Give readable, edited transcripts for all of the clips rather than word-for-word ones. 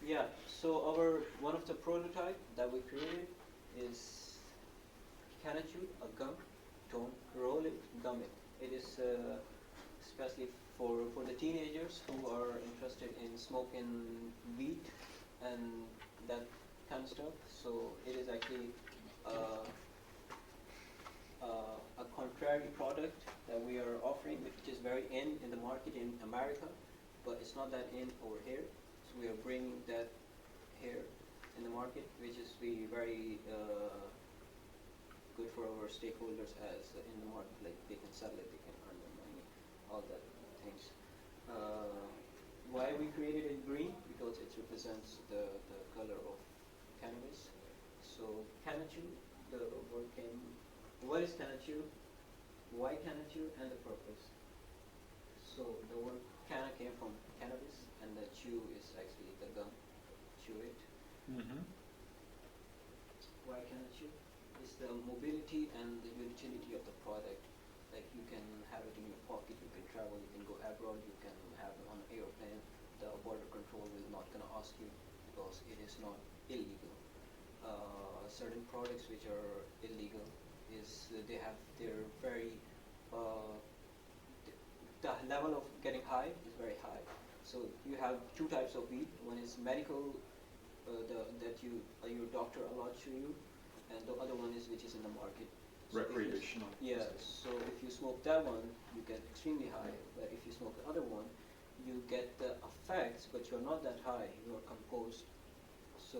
Yeah, so our one of the prototype that we created is CannaChew, a gum. Don't roll it, gum it. It is especially for the teenagers who are interested in smoking weed and that kind of stuff. So it is actually uh, a contrary product that we are offering, which is very in the market in America, but it's not that in over here. So we are bringing that here in the market, which is be very good for our stakeholders as in the market. Like they can sell it, they can earn their money, all that things. Uh, why we created it green? Because it represents the color of cannabis. So CannaChew, the word came. What is CannaChew? Why CannaChew and the purpose? So the word canna came from cannabis, and the chew is actually the gum. Chew it. Mm-hmm. Why CannaChew? It's the mobility and the utility of the product. Like you can have it in your pocket, you can travel, you can go abroad, you can have it on an airplane. The border control will not gonna ask you because it is not illegal. Certain products which are illegal is they have their very uh, the level of getting high is very high. So you have two types of weed. One is medical, that your doctor allots to you, and the other one is which is in the market. So Recreational. yeah. So if you smoke that one, you get extremely high. But if you smoke the other one, you get the effects, but you're not that high. You are composed. So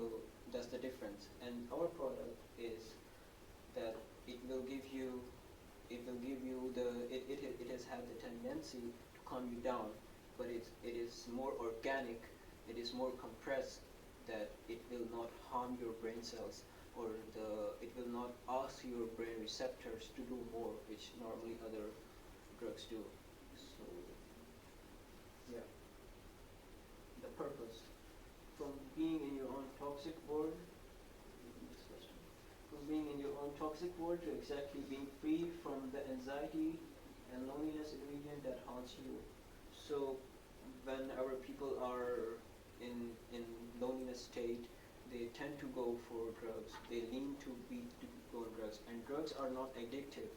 that's the difference. And our product is that it will give you it has had the tendency to calm you down, but it is more organic, it is more compressed, that it will not harm your brain cells, or it will not ask your brain receptors to do more, which normally other drugs do. So yeah, the purpose from being in your own toxic world. Next question. From being in your own toxic world to exactly being free from the anxiety and loneliness ingredient that haunts you. So whenever people are in loneliness state, they tend to go for drugs. They lean to go on drugs, and drugs are not addictive.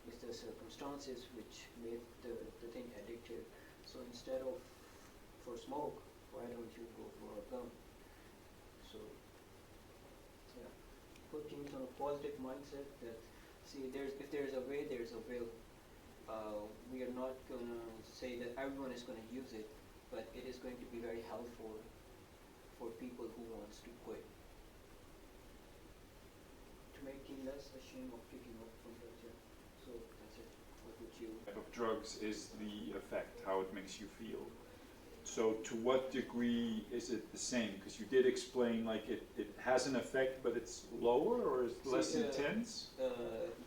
It's the circumstances which make the thing addictive. So instead of for smoke, why don't you go for a gum? So yeah, put things on a positive mindset that see if there's a way, there's a will. We are not gonna say that everyone is gonna use it, but it is going to be very helpful for people who wants to quit, to making less ashamed of picking up from drugs. Yeah. So that's it. What would you? Type of drugs is the effect, how it makes you feel. So to what degree is it the same? Because you did explain like it has an effect, but it's lower or is less intense?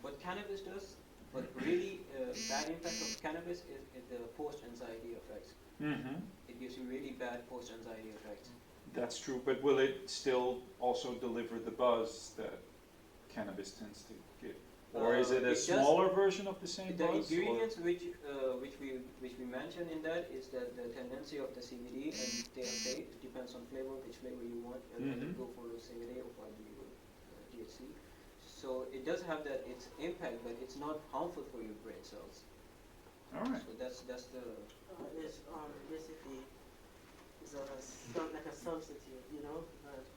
What cannabis does, but really bad impact of cannabis is the post-anxiety effects. Mm-hmm. It gives you really bad post-anxiety effects. That's true, but will it still also deliver the buzz that cannabis tends to give? Or is it a smaller version of the same The buzz? ingredients which we mentioned in that is that the tendency of the CBD and THC. It depends on flavor, which flavor you want. You go for CBD or for the THC. So it does have that its impact, but it's not harmful for your brain cells. All right. So that's the. It's basically it's like a substitute, you know.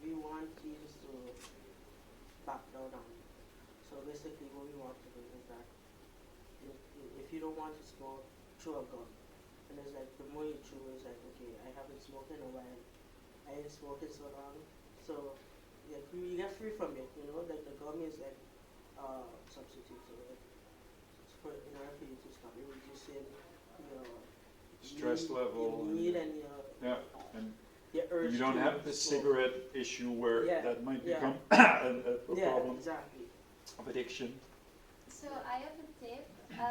We want teams to back down on. So basically, what we want to do is that if you don't want to smoke, chew a gum. And it's like the more you chew, it's like okay, I haven't smoked in a while. I ain't smoking so long, so yeah, you get free from it. You know, like the gum is like substitute. So like, in order for you to stop, it reduces your Stress level. your need and your Yeah, and your urge. you don't to have the smoke. cigarette issue where Yeah, that might yeah. become a Yeah, problem exactly. of addiction. So I have a tip.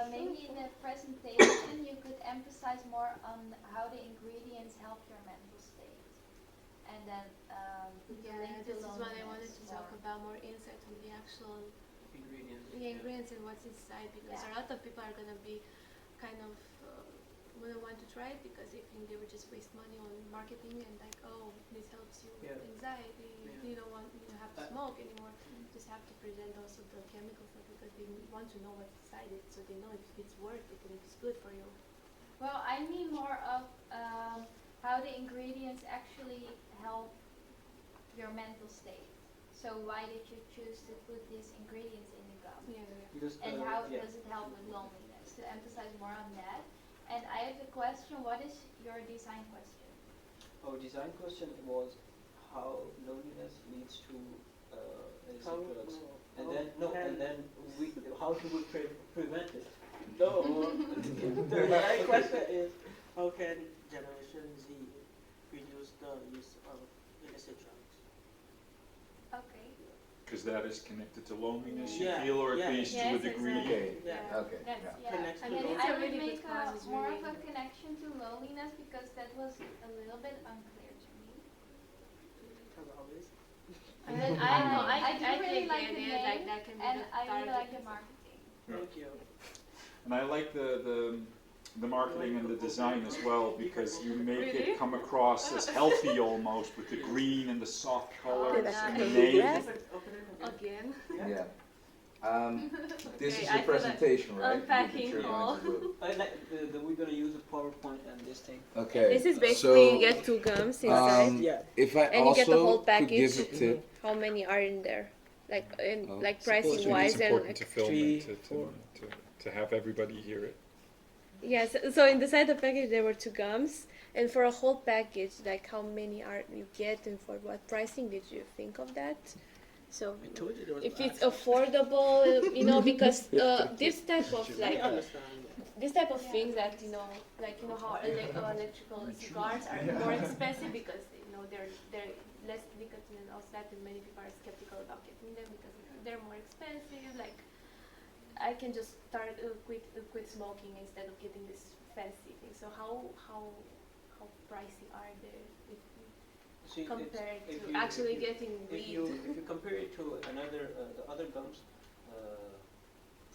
Maybe in the presentation you could emphasize more on how the ingredients help your mental state, and then link to this is what I wanted loneliness to talk more. about, more insight on the actual Ingredients. the ingredients and what's inside, because Yeah. a lot of people are gonna be kind of wouldn't want to try it because they think they would just waste money on marketing and like, oh, this helps you Yeah. with anxiety. Yeah. You don't want you don't have to smoke anymore. You just have to present also the chemicals because they want to know what's inside it, so they know if it's worth it and if it's good for you. Well, I mean more of how the ingredients actually help your mental state. So why did you choose to put these ingredients in the gum? Yeah. Because, And how yeah. does it help with loneliness? To emphasize more on that. And I have a question. What is your design question? Our design question was how loneliness leads to illicit How- drugs, oh, and oh, then and- how to prevent it. No, the right question is, how can Generation Z reduce the use of illicit drugs? Okay. Because that is connected to loneliness, you Yeah, feel, or yeah. at least to a Yes, degree. exactly. Okay. Yeah. Okay. That's, Yeah. yeah. Connects I to mean, those. it's a I would really good make cause, it's more really- of a connection to loneliness because that was a little bit unclear to me. As always. And then I know I do I really think like the the idea name, like that can be and the I really target. like the marketing. Yeah. Thank you. And I like the marketing and the design as well, because you make Really? it come across as healthy almost, with the green and the soft colors yeah. and the Yeah. name. Open it again. Again. Yeah. This Okay, is I your feel like presentation, right? unpacking That you're all. going to do. I like we're gonna use a PowerPoint and this thing. Okay. This is basically so, you get 2 gums inside, Yeah. if I and you get the also whole could give package. a tip, How many are in there? Like Oh. like Suppose pricing it's wise and like, film 3, it 4. to have everybody hear it. yes. So in the side of the package there were 2 gums, and for a whole package, like how many are you get and for what pricing did you think of that? So I told you there was if it's access. affordable, you know, because this type of I like understand. this type of things that like how electrical cigars are more expensive because they're less nicotine and all that, and many people are skeptical about getting them because they're more expensive. Like I can just start quit smoking instead of getting this fancy thing. So how pricey are they if See, compared if to you- actually if you- getting If weed? you compare it to another the other gums,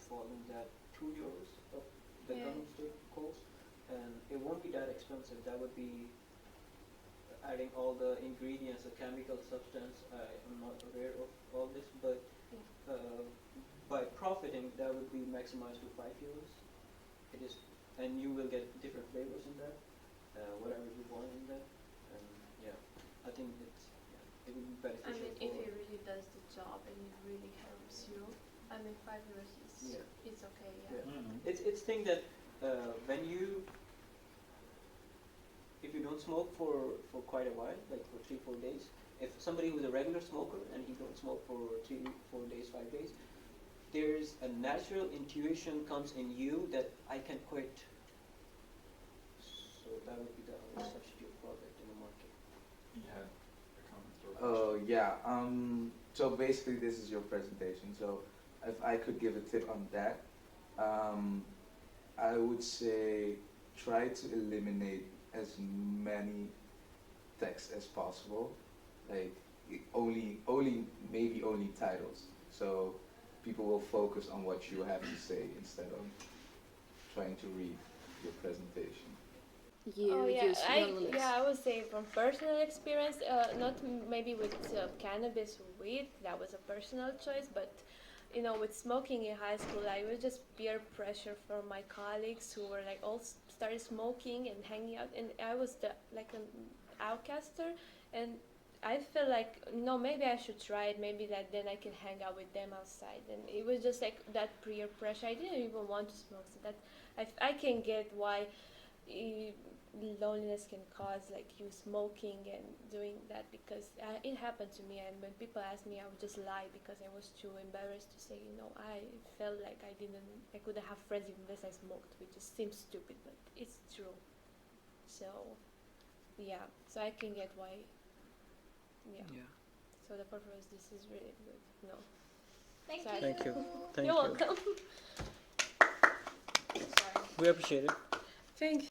fall in that €2 of the Yeah. gums would cost, and it won't be that expensive. That would be adding all the ingredients, the chemical substance. I'm not aware of all this, but by profiting, that would be maximized to €5. It is, and you will get different flavors in that, whatever you want in that, and yeah, I think it would be I beneficial. mean, if for- it really does the job and it really helps you, I mean, €5 is Yeah. it's okay. Yeah. Yeah. It's thing that when if you don't smoke for quite a while, like for 3-4 days, if somebody who's a regular smoker and he don't smoke for 3-4 days, 5 days, there's a natural intuition comes in you that I can quit. So that would be the other substitute product in the market. You had a comment or a oh question? yeah. So basically, this is your presentation. So if I could give a tip on that, I would say try to eliminate as many texts as possible. Like maybe only titles. So people will focus on what you have to say instead of trying to read your presentation. I would say from personal experience, not maybe with cannabis or weed, that was a personal choice, but with smoking in high school, I was just peer pressure from my colleagues who were like all started smoking and hanging out, and I was like an outcaster, and I felt like maybe I should try it, maybe then I can hang out with them outside, and it was just like that peer pressure. I didn't even want to smoke, so that I can get why loneliness can cause like you smoking and doing that, because it happened to me, and when people ask me, I would just lie because I was too embarrassed to say, I felt like I couldn't have friends unless I smoked, which just seems stupid, but it's true. So yeah, so I can get why. Yeah. So the purpose, this is really good. No. Thank Sorry. you. Thank you. Thank You're you. welcome. Sorry. We appreciate it. Thank